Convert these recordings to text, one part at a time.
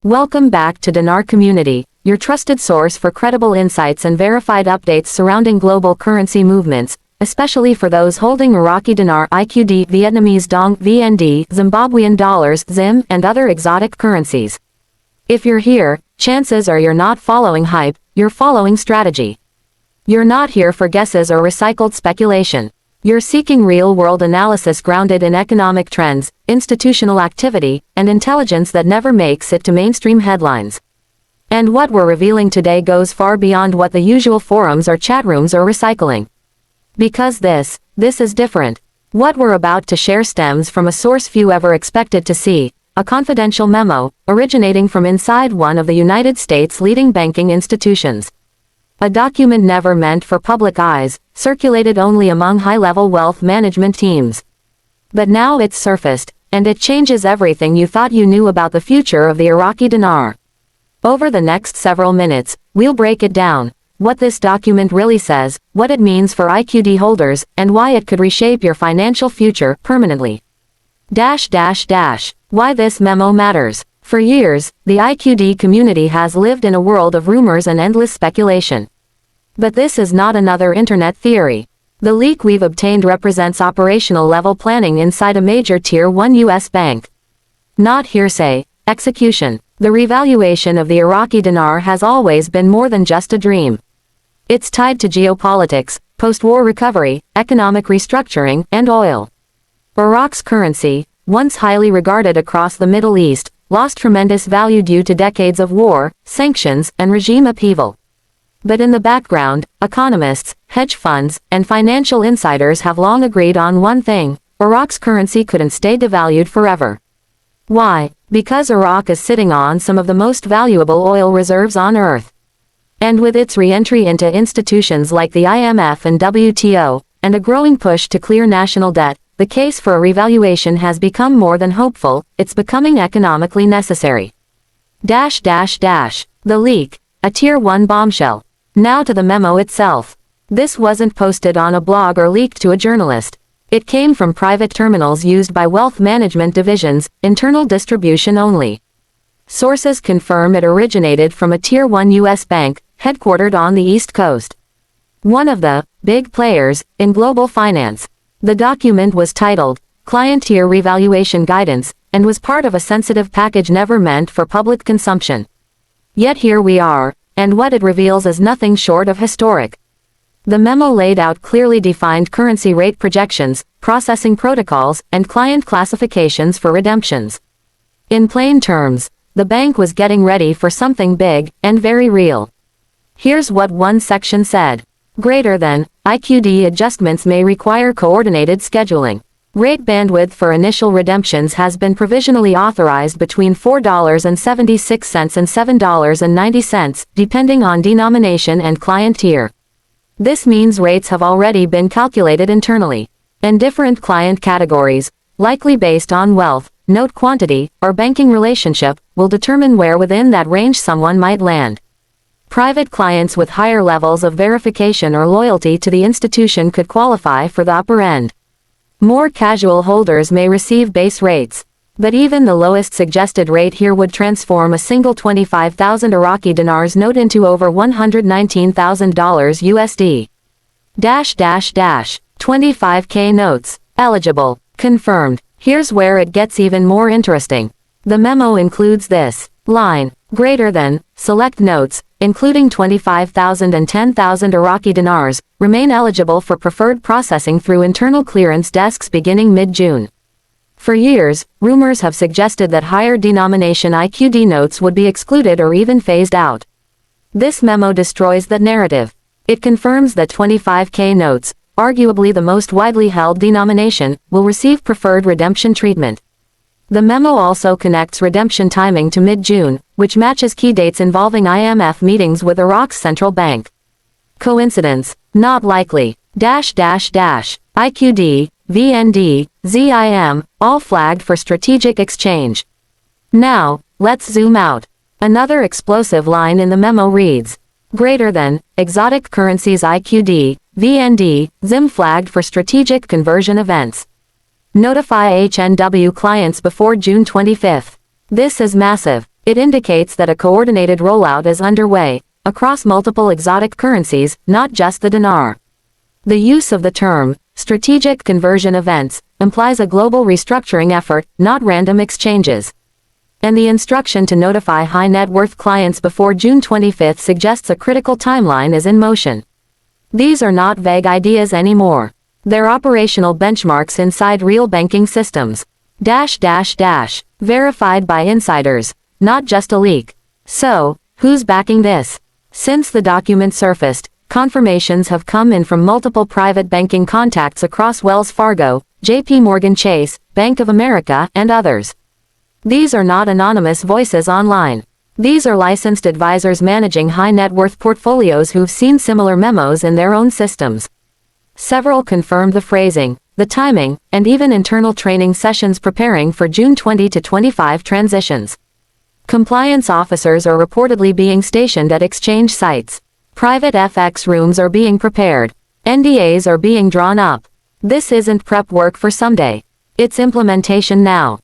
Welcome back to Dinar Community, your trusted source for credible insights and verified updates surrounding global currency movements, especially for those holding Iraqi Dinar IQD, Vietnamese Dong VND, Zimbabwean dollars ZIM, and other exotic currencies. If you're here, chances are you're not following hype, you're following strategy. You're not here for guesses or recycled speculation. You're seeking real-world analysis grounded in economic trends, institutional activity, and intelligence that never makes it to mainstream headlines. And what we're revealing today goes far beyond what the usual forums or chat rooms are recycling. Because this is different. What we're about to share stems from a source few ever expected to see, a confidential memo, originating from inside one of the United States' leading banking institutions. A document never meant for public eyes, circulated only among high-level wealth management teams. But now it's surfaced, and it changes everything you thought you knew about the future of the Iraqi dinar. Over the next several minutes, we'll break it down, what this document really says, what it means for IQD holders, and why it could reshape your financial future permanently. Why this memo matters. For years, the IQD community has lived in a world of rumors and endless speculation. But this is not another internet theory. The leak we've obtained represents operational level planning inside a major Tier 1 US bank. Not hearsay, execution. The revaluation of the Iraqi dinar has always been more than just a dream. It's tied to geopolitics, post-war recovery, economic restructuring, and oil. Iraq's currency, once highly regarded across the Middle East, lost tremendous value due to decades of war, sanctions, and regime upheaval. But in the background, economists, hedge funds, and financial insiders have long agreed on one thing: Iraq's currency couldn't stay devalued forever. Why? Because Iraq is sitting on some of the most valuable oil reserves on Earth. And with its re-entry into institutions like the IMF and WTO, and a growing push to clear national debt, the case for a revaluation has become more than hopeful, it's becoming economically necessary. The leak, a Tier 1 bombshell. Now to the memo itself. This wasn't posted on a blog or leaked to a journalist. It came from private terminals used by wealth management divisions, internal distribution only. Sources confirm it originated from a Tier 1 US bank, headquartered on the East Coast. One of the big players in global finance. The document was titled, Client Tier Revaluation Guidance, and was part of a sensitive package never meant for public consumption. Yet here we are, and what it reveals is nothing short of historic. The memo laid out clearly defined currency rate projections, processing protocols, and client classifications for redemptions. In plain terms, the bank was getting ready for something big, and very real. Here's what one section said. Greater than, IQD adjustments may require coordinated scheduling. Rate bandwidth for initial redemptions has been provisionally authorized between $4.76 and $7.90, depending on denomination and client tier. This means rates have already been calculated internally. And different client categories, likely based on wealth, note quantity, or banking relationship, will determine where within that range someone might land. Private clients with higher levels of verification or loyalty to the institution could qualify for the upper end. More casual holders may receive base rates. But even the lowest suggested rate here would transform a single 25,000 Iraqi dinars note into over $119,000 USD. 25K notes. Eligible. Confirmed. Here's where it gets even more interesting. The memo includes this line. Greater than, select notes, including 25,000 and 10,000 Iraqi dinars, remain eligible for preferred processing through internal clearance desks beginning mid-June. For years, rumors have suggested that higher denomination IQD notes would be excluded or even phased out. This memo destroys that narrative. It confirms that 25K notes, arguably the most widely held denomination, will receive preferred redemption treatment. The memo also connects redemption timing to mid-June, which matches key dates involving IMF meetings with Iraq's central bank. Coincidence? Not likely. IQD, VND, ZIM, all flagged for strategic exchange. Now, let's zoom out. Another explosive line in the memo reads, greater than, exotic currencies IQD, VND, ZIM flagged for strategic conversion events. Notify HNW clients before June 25. This is massive. It indicates that a coordinated rollout is underway, across multiple exotic currencies, not just the dinar. The use of the term, strategic conversion events, implies a global restructuring effort, not random exchanges. And the instruction to notify high net worth clients before June 25 suggests a critical timeline is in motion. These are not vague ideas anymore. They're operational benchmarks inside real banking systems. Verified by insiders, not just a leak. So, who's backing this? Since the document surfaced, confirmations have come in from multiple private banking contacts across Wells Fargo, JP Morgan Chase, Bank of America, and others. These are not anonymous voices online. These are licensed advisors managing high net worth portfolios who've seen similar memos in their own systems. Several confirmed the phrasing, the timing, and even internal training sessions preparing for June 20 to 25 transitions. Compliance officers are reportedly being stationed at exchange sites. Private FX rooms are being prepared. NDAs are being drawn up. This isn't prep work for someday. It's implementation now.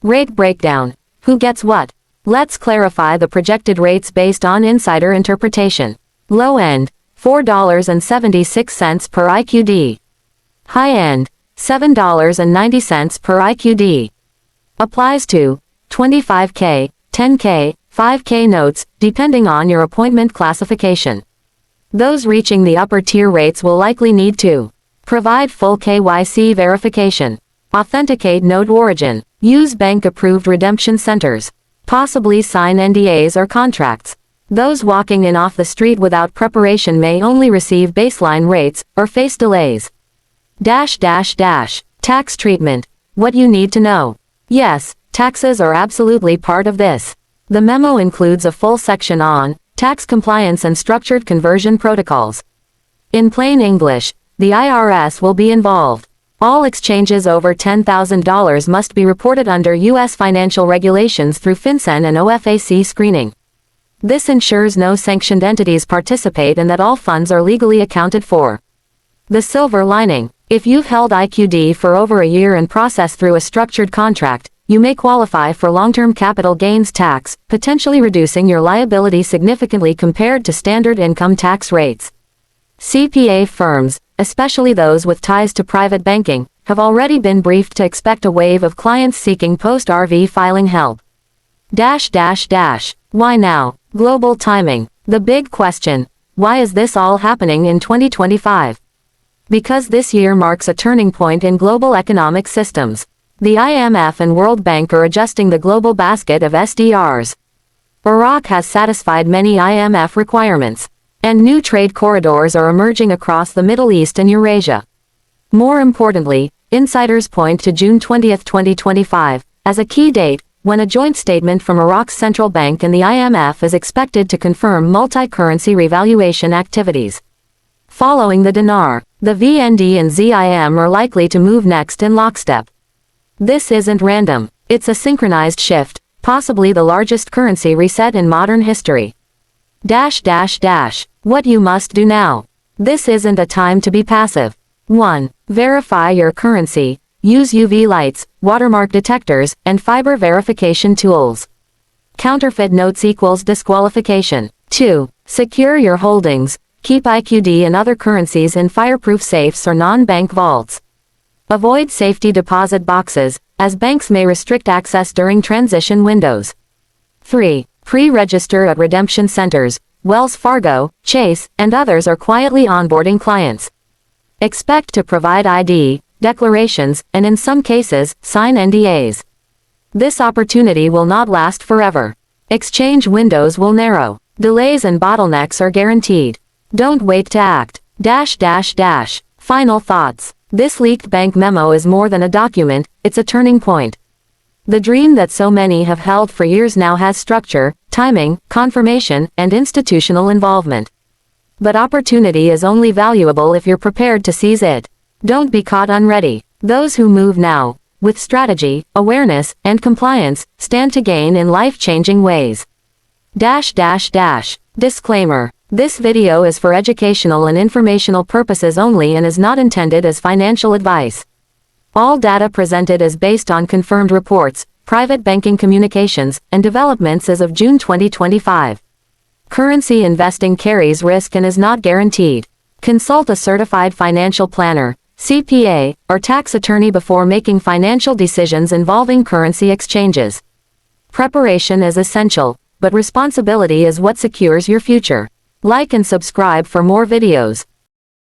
Rate breakdown. Who gets what? Let's clarify the projected rates based on insider interpretation. Low end, $4.76 per IQD. High end, $7.90 per IQD. Applies to 25K, 10K, 5K notes, depending on your appointment classification. Those reaching the upper tier rates will likely need to provide full KYC verification, authenticate note origin, use bank-approved redemption centers, possibly sign NDAs or contracts. Those walking in off the street without preparation may only receive baseline rates, or face delays. Tax treatment. What you need to know. Yes, taxes are absolutely part of this. The memo includes a full section on tax compliance and structured conversion protocols. In plain English, the IRS will be involved. All exchanges over $10,000 must be reported under U.S. financial regulations through FinCEN and OFAC screening. This ensures no sanctioned entities participate and that all funds are legally accounted for. The silver lining: if you've held IQD for over a year and processed through a structured contract, you may qualify for long-term capital gains tax, potentially reducing your liability significantly compared to standard income tax rates. CPA firms, especially those with ties to private banking, have already been briefed to expect a wave of clients seeking post-RV filing help. Why now? Global timing. The big question: why is this all happening in 2025? Because this year marks a turning point in global economic systems. The IMF and World Bank are adjusting the global basket of SDRs. Iraq has satisfied many IMF requirements, and new trade corridors are emerging across the Middle East and Eurasia. More importantly, insiders point to June 20, 2025, as a key date, when a joint statement from Iraq's central bank and the IMF is expected to confirm multi-currency revaluation activities. Following the dinar, the VND and ZIM are likely to move next in lockstep. This isn't random, it's a synchronized shift, possibly the largest currency reset in modern history. What you must do now. This isn't a time to be passive. 1. Verify your currency. Use UV lights, watermark detectors, and fiber verification tools. Counterfeit notes equals disqualification. 2. Secure your holdings. Keep IQD and other currencies in fireproof safes or non-bank vaults. Avoid safety deposit boxes, as banks may restrict access during transition windows. 3. Pre-register at redemption centers. Wells Fargo, Chase, and others are quietly onboarding clients. Expect to provide ID, declarations, and in some cases, sign NDAs. This opportunity will not last forever. Exchange windows will narrow. Delays and bottlenecks are guaranteed. Don't wait to act. Final thoughts. This leaked bank memo is more than a document, it's a turning point. The dream that so many have held for years now has structure, timing, confirmation, and institutional involvement. But opportunity is only valuable if you're prepared to seize it. Don't be caught unready. Those who move now, with strategy, awareness, and compliance, stand to gain in life-changing ways. Disclaimer. This video is for educational and informational purposes only and is not intended as financial advice. All data presented is based on confirmed reports, private banking communications, and developments as of June 2025. Currency investing carries risk and is not guaranteed. Consult a certified financial planner, CPA, or tax attorney before making financial decisions involving currency exchanges. Preparation is essential, but responsibility is what secures your future. Like and subscribe for more videos.